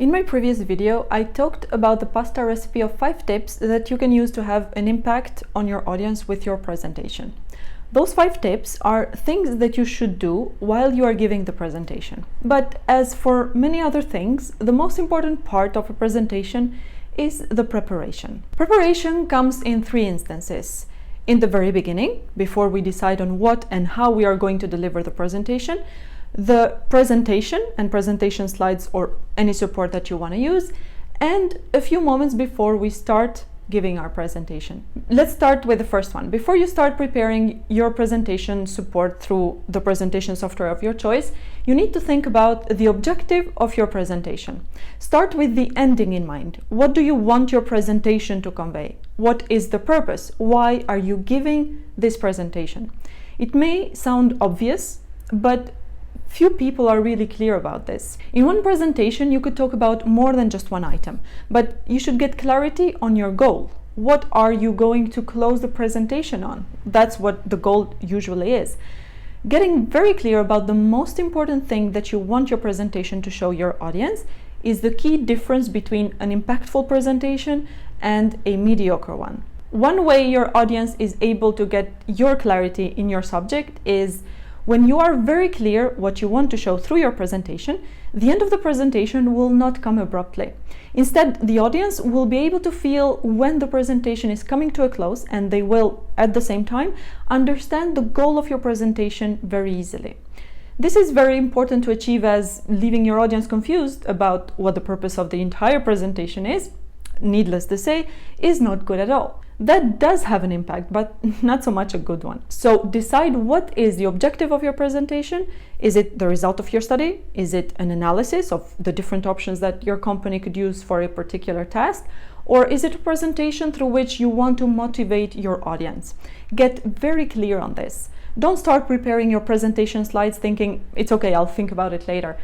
In my previous video, I talked about the pasta recipe of 5 tips that you can use to have an impact on your audience with your presentation. Those 5 tips are things that you should do while you are giving the presentation. But as for many other things, the most important part of a presentation is the preparation. Preparation comes in 3 instances. In the very beginning, before we decide on what and how we are going to deliver the presentation, the presentation and presentation slides or any support that you want to use, and a few moments before we start giving our presentation. Let's start with the first one. Before you start preparing your presentation support through the presentation software of your choice, you need to think about the objective of your presentation. Start with the ending in mind. What do you want your presentation to convey? What is the purpose? Why are you giving this presentation? It may sound obvious, but few people are really clear about this. In one presentation, you could talk about more than just one item, but you should get clarity on your goal. What are you going to close the presentation on? That's what the goal usually is. Getting very clear about the most important thing that you want your presentation to show your audience is the key difference between an impactful presentation and a mediocre one. One way your audience is able to get your clarity in your subject is when you are very clear what you want to show through your presentation. The end of the presentation will not come abruptly. Instead, the audience will be able to feel when the presentation is coming to a close, and they will, at the same time, understand the goal of your presentation very easily. This is very important to achieve, as leaving your audience confused about what the purpose of the entire presentation is, needless to say, is not good at all. That does have an impact, but not so much a good one. So decide what is the objective of your presentation. Is it the result of your study? Is it an analysis of the different options that your company could use for a particular task? Or is it a presentation through which you want to motivate your audience? Get very clear on this. Don't start preparing your presentation slides thinking, it's okay, I'll think about it later.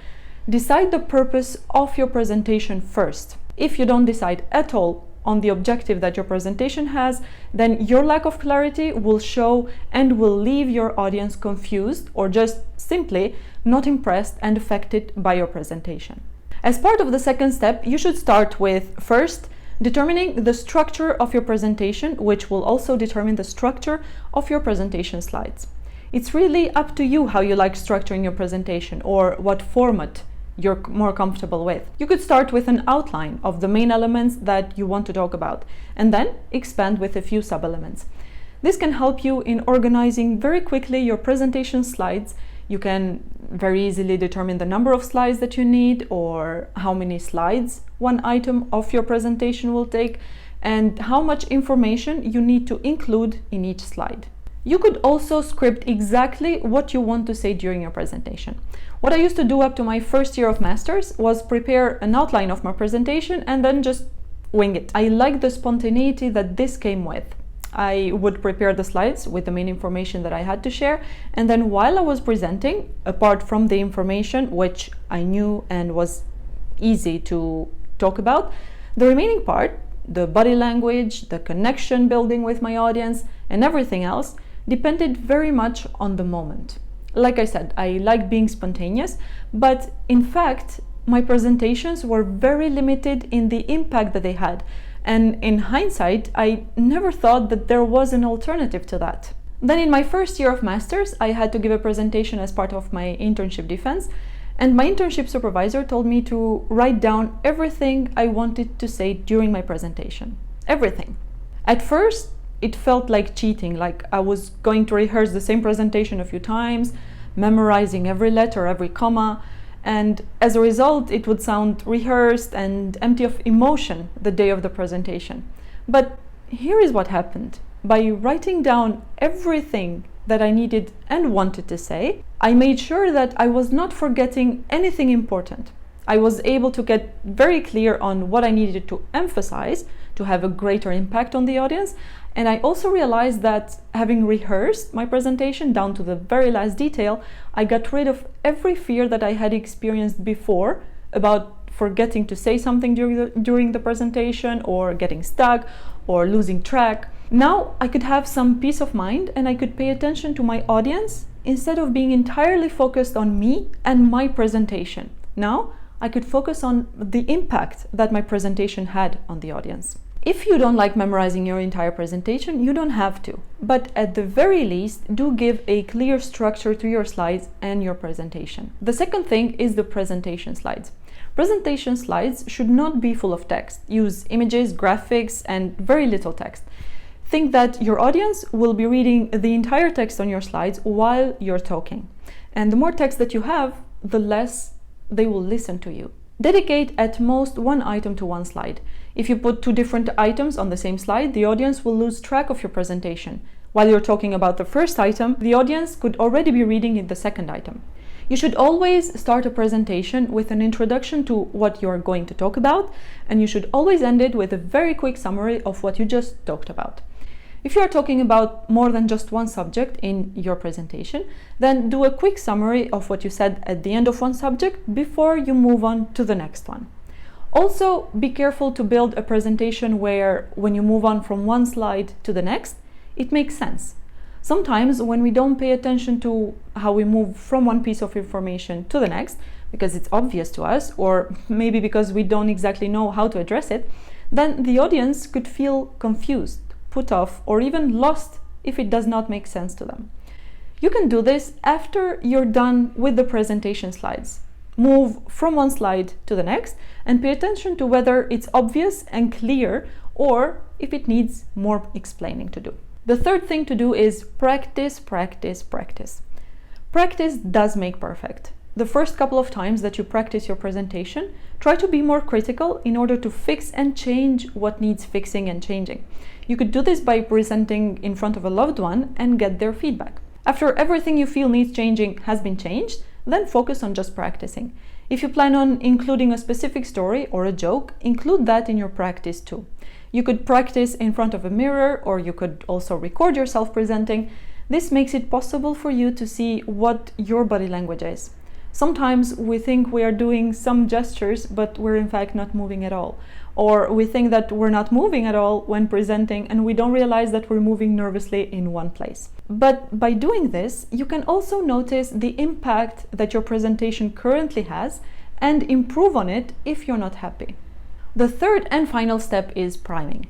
Decide the purpose of your presentation first. If you don't decide at all on the objective that your presentation has, then your lack of clarity will show and will leave your audience confused or just simply not impressed and affected by your presentation. As part of the second step, you should start with first determining the structure of your presentation, which will also determine the structure of your presentation slides. It's really up to you how you like structuring your presentation or what format you're more comfortable with. You could start with an outline of the main elements that you want to talk about, and then expand with a few sub-elements. This can help you in organizing very quickly your presentation slides. You can very easily determine the number of slides that you need, or how many slides one item of your presentation will take, and how much information you need to include in each slide. You could also script exactly what you want to say during your presentation. What I used to do up to my first year of master's was prepare an outline of my presentation and then just wing it. I liked the spontaneity that this came with. I would prepare the slides with the main information that I had to share, and then while I was presenting, apart from the information which I knew and was easy to talk about, the remaining part, the body language, the connection building with my audience, and everything else, depended very much on the moment. Like I said, I like being spontaneous, but in fact, my presentations were very limited in the impact that they had. And in hindsight, I never thought that there was an alternative to that. Then in my first year of master's, I had to give a presentation as part of my internship defense, and my internship supervisor told me to write down everything I wanted to say during my presentation. Everything. At first, it felt like cheating, like I was going to rehearse the same presentation a few times, memorizing every letter, every comma, and as a result, it would sound rehearsed and empty of emotion the day of the presentation. But here is what happened. By writing down everything that I needed and wanted to say, I made sure that I was not forgetting anything important. I was able to get very clear on what I needed to emphasize to have a greater impact on the audience. And I also realized that having rehearsed my presentation down to the very last detail, I got rid of every fear that I had experienced before about forgetting to say something during the presentation, or getting stuck or losing track. Now I could have some peace of mind, and I could pay attention to my audience instead of being entirely focused on me and my presentation. Now I could focus on the impact that my presentation had on the audience. If you don't like memorizing your entire presentation, you don't have to. But at the very least, do give a clear structure to your slides and your presentation. The second thing is the presentation slides. Presentation slides should not be full of text. Use images, graphics, and very little text. Think that your audience will be reading the entire text on your slides while you're talking. And the more text that you have, the less they will listen to you. Dedicate at most one item to one slide. If you put two different items on the same slide, the audience will lose track of your presentation. While you're talking about the first item, the audience could already be reading in the second item. You should always start a presentation with an introduction to what you're going to talk about, and you should always end it with a very quick summary of what you just talked about. If you are talking about more than just one subject in your presentation, then do a quick summary of what you said at the end of one subject before you move on to the next one. Also, be careful to build a presentation where, when you move on from one slide to the next, it makes sense. Sometimes when we don't pay attention to how we move from one piece of information to the next, because it's obvious to us, or maybe because we don't exactly know how to address it, then the audience could feel confused, put off, or even lost if it does not make sense to them. You can do this after you're done with the presentation slides. Move from one slide to the next and pay attention to whether it's obvious and clear or if it needs more explaining to do. The third thing to do is practice, practice, practice. Practice does make perfect. The first couple of times that you practice your presentation, try to be more critical in order to fix and change what needs fixing and changing. You could do this by presenting in front of a loved one and get their feedback. After everything you feel needs changing has been changed, then focus on just practicing. If you plan on including a specific story or a joke, include that in your practice too. You could practice in front of a mirror, or you could also record yourself presenting. This makes it possible for you to see what your body language is. Sometimes we think we are doing some gestures, but we're in fact not moving at all. Or we think that we're not moving at all when presenting, and we don't realize that we're moving nervously in one place. But by doing this, you can also notice the impact that your presentation currently has and improve on it if you're not happy. The third and final step is priming.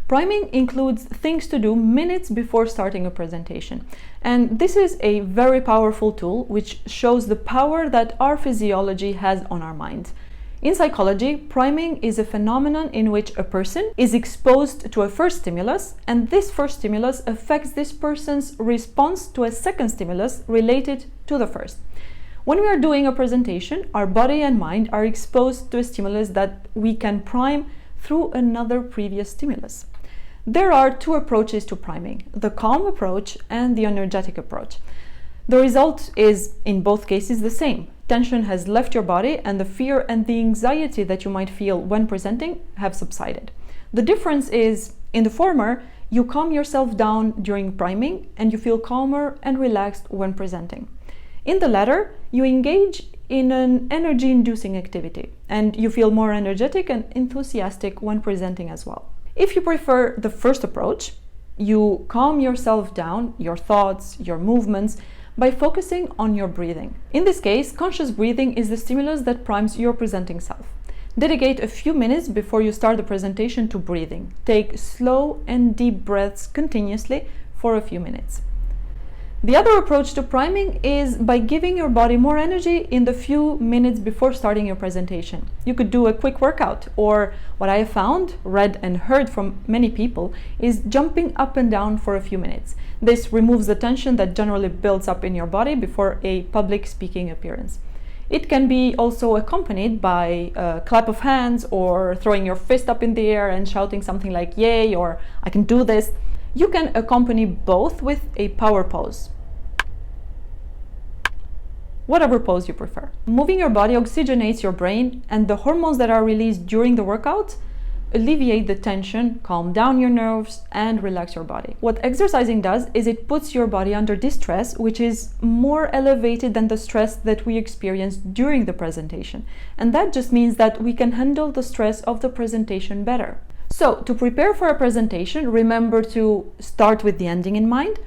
Priming includes things to do minutes before starting a presentation. And this is a very powerful tool which shows the power that our physiology has on our mind. In psychology, priming is a phenomenon in which a person is exposed to a first stimulus, and this first stimulus affects this person's response to a second stimulus related to the first. When we are doing a presentation, our body and mind are exposed to a stimulus that we can prime through another previous stimulus. There are two approaches to priming, the calm approach and the energetic approach. The result is, in both cases, the same. Tension has left your body, and the fear and the anxiety that you might feel when presenting have subsided. The difference is, in the former, you calm yourself down during priming and you feel calmer and relaxed when presenting. In the latter, you engage in an energy-inducing activity and you feel more energetic and enthusiastic when presenting as well. If you prefer the first approach, you calm yourself down, your thoughts, your movements, by focusing on your breathing. In this case, conscious breathing is the stimulus that primes your presenting self. Dedicate a few minutes before you start the presentation to breathing. Take slow and deep breaths continuously for a few minutes. The other approach to priming is by giving your body more energy in the few minutes before starting your presentation. You could do a quick workout, or what I have found, read and heard from many people, is jumping up and down for a few minutes. This removes the tension that generally builds up in your body before a public speaking appearance. It can be also accompanied by a clap of hands or throwing your fist up in the air and shouting something like "yay" or "I can do this." You can accompany both with a power pose. Whatever pose you prefer. Moving your body oxygenates your brain, and the hormones that are released during the workout alleviate the tension, calm down your nerves, and relax your body. What exercising does is it puts your body under distress, which is more elevated than the stress that we experience during the presentation. And that just means that we can handle the stress of the presentation better. So, to prepare for a presentation, remember to start with the ending in mind,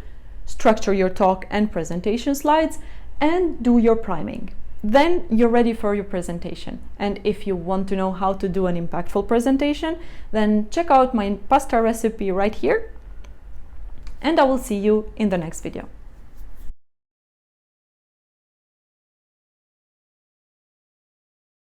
structure your talk and presentation slides, and do your priming. then you're ready for your presentation. And if you want to know how to do an impactful presentation, then check out my pasta recipe right here, and I will see you in the next video.